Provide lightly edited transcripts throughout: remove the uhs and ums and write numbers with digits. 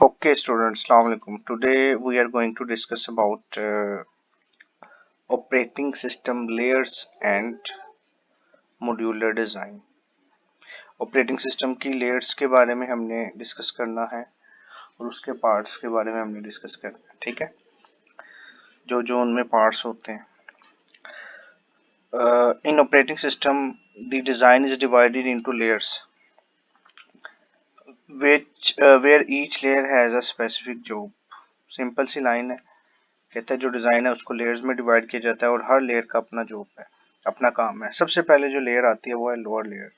Okay, students, Assalamu alaikum. Today we are going to discuss about operating system layers and modular design. Operating system की layers के बारे में हमने discuss करना है और उसके पार्ट्स के बारे में हमने डिस्कस करना है, ठीक है, जो जो उनमें पार्ट्स होते हैं. In operating system the design is divided into layers which where each layer has a specific job. Simple सी लाइन है, कहता है जो डिजाइन है उसको लेयर्स में डिवाइड किया जाता है और हर लेयर का अपना जॉब है, अपना काम है. सबसे पहले जो लेयर आती है वो है लोअर लेयर.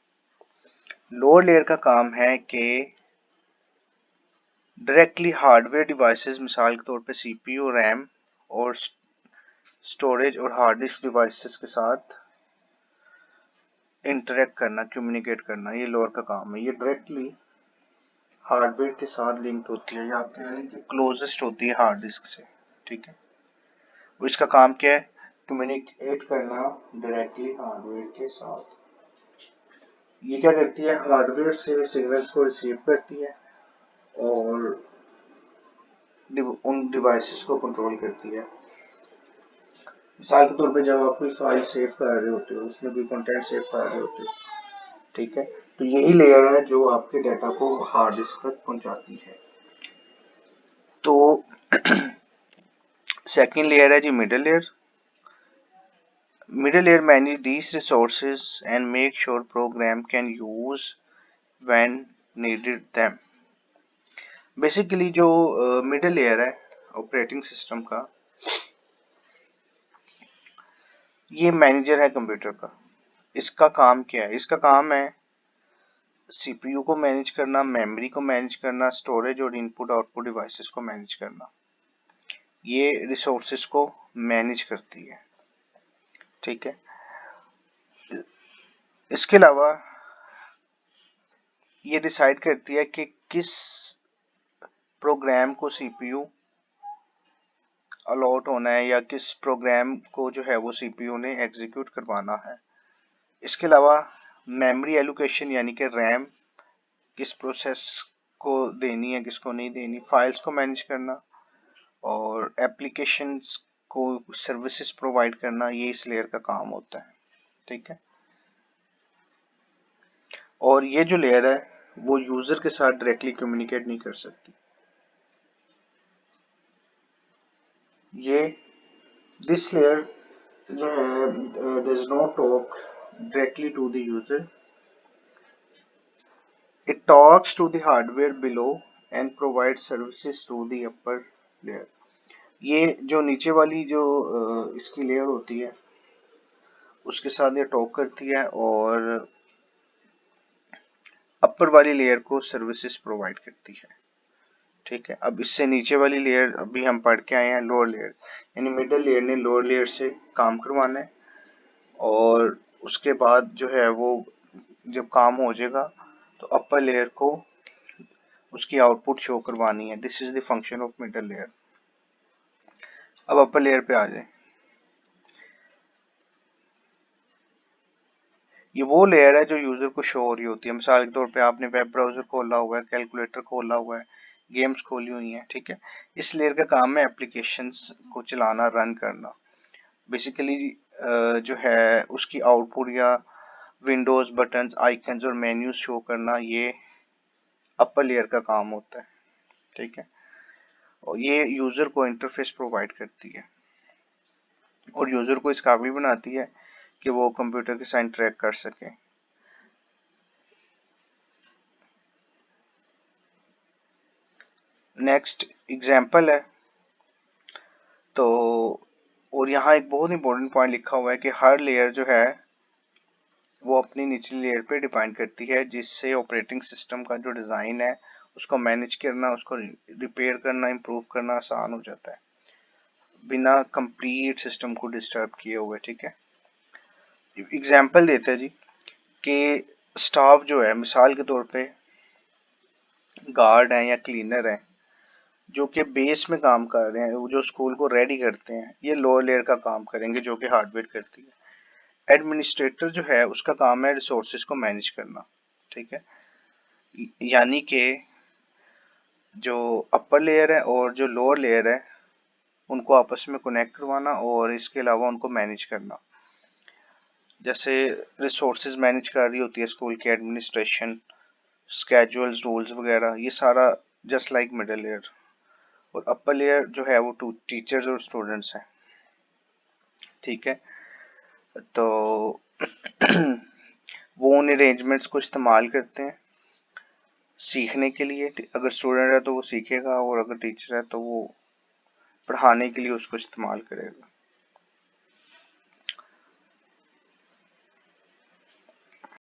लोअर लेयर का काम है कि डायरेक्टली हार्डवेयर डिवाइसेस, मिसाल के तौर पे सीपीयू, रैम और स्टोरेज और हार्ड डिस्क डिवाइसेस के साथ इंटरेक्ट करना, कम्युनिकेट करना, ये लोअर का काम है. ये डायरेक्टली हार्डवेयर के साथ लिंक्ड होती है या आप कह लें कि क्लोजेस्ट होती है हार्ड डिस्क से, ठीक है. इसका काम क्या है? कम्युनिकेट करना डायरेक्टली हार्डवेयर के साथ. ये क्या करती है? हार्डवेयर से सिग्नल्स को रिसीव करती है और उन डिवाइसेस को कंट्रोल करती है. मिसाल के तौर पे जब आप कोई फाइल सेव कर रहे होते हो, उसमें कोई कंटेंट सेव कर रहे होते हो, ठीक है, तो यही लेयर है जो आपके डाटा को हार्ड डिस्क तक पहुंचाती है. तो सेकंड लेयर है जी middle layer. Middle layer manage these resources and make sure program can use when needed them. Basically जो मिडिल लेयर है ऑपरेटिंग सिस्टम का, ये मैनेजर है कंप्यूटर का. इसका काम क्या है? इसका काम है सीपीयू को मैनेज करना, मेमोरी को मैनेज करना, स्टोरेज और इनपुट आउटपुट डिवाइसेस को मैनेज करना. ये रिसोर्सेज को मैनेज करती है, ठीक है. इसके अलावा ये डिसाइड करती है कि किस प्रोग्राम को सीपीयू अलॉट होना है या किस प्रोग्राम को जो है वो सीपीयू ने एग्जीक्यूट करवाना है. इसके अलावा मेमोरी एलोकेशन यानी कि रैम किस प्रोसेस को देनी है, किसको नहीं देनी, फाइल्स को मैनेज करना और एप्लीकेशंस को सर्विसेज प्रोवाइड करना, ये इस लेयर का काम होता है, ठीक है. और ये जो लेयर है वो यूजर के साथ डायरेक्टली कम्युनिकेट नहीं कर सकती. ये दिस लेयर जो है does not talk directly to the user. It talks to the hardware below and provides services to the upper layer. ये जो नीचे वाली जो इसकी लेयर होती है उसके साथ ये टॉक करती है और अपर वाली लेयर को सर्विसेज प्रोवाइड करती है, ठीक है. अब इससे नीचे वाली लेयर अभी हम पढ़ के आए हैं लोअर लेयर, यानी मिडिल लेयर ने लोअर लेयर से काम करवाना है और उसके बाद जो है वो जब काम हो जाएगा तो अपर लेयर को उसकी आउटपुट शो करवानी है. This is the function of middle layer. अब अपर लेयर पे आ जाए. ये वो लेयर है जो यूजर को शो हो रही होती है. मिसाल के तौर पे आपने वेब ब्राउजर खोला हुआ है, कैलकुलेटर खोला हुआ है, गेम्स खोली हुई हैं, ठीक है. इस लेयर का काम है एप्लीकेशंस को चलाना, रन करना. बेसिकली जो है उसकी आउटपुट या विंडोज, बटन्स, आइकन्स और मेन्यूज शो करना, ये अपर लेयर का काम होता है, ठीक है. और ये यूजर को इंटरफेस प्रोवाइड करती है और यूजर को इस काबिल बनाती है कि वो कंप्यूटर के साथ इंटरेक्ट कर सके. नेक्स्ट एग्जाम्पल है. तो और यहाँ एक बहुत इंपॉर्टेंट पॉइंट लिखा हुआ है कि हर लेयर जो है वो अपनी निचली लेयर पे डिपेंड करती है, जिससे ऑपरेटिंग सिस्टम का जो डिज़ाइन है उसको मैनेज करना, उसको रिपेयर करना, इम्प्रूव करना आसान हो जाता है बिना कंप्लीट सिस्टम को डिस्टर्ब किए हुए, ठीक है. एग्जाम्पल देते हैं जी कि स्टाफ जो है, मिसाल के तौर पे गार्ड हैं या क्लीनर हैं जो कि बेस में काम कर रहे हैं, जो स्कूल को रेडी करते हैं, ये लोअर लेयर का काम करेंगे जो कि हार्डवेयर करती है. एडमिनिस्ट्रेटर जो है उसका काम है रिसोर्सेज को मैनेज करना, ठीक है. यानी कि जो अपर लेयर है और जो लोअर लेयर है उनको आपस में कनेक्ट करवाना और इसके अलावा उनको मैनेज करना। जैसे रिसोर्सेज मैनेज कर रही होती है स्कूल की एडमिनिस्ट्रेशन, स्केड्यूल्स, रूल्स वगैरह, ये सारा जस्ट लाइक मिडिल लेयर। और अपर लेयर जो है वो टीचर्स और स्टूडेंट्स हैं। ठीक है, तो वो उन अरेंजमेंट्स को इस्तेमाल करते हैं सीखने के लिए। अगर स्टूडेंट है तो वो सीखेगा और अगर टीचर है तो वो पढ़ाने के लिए उसको इस्तेमाल करेगा।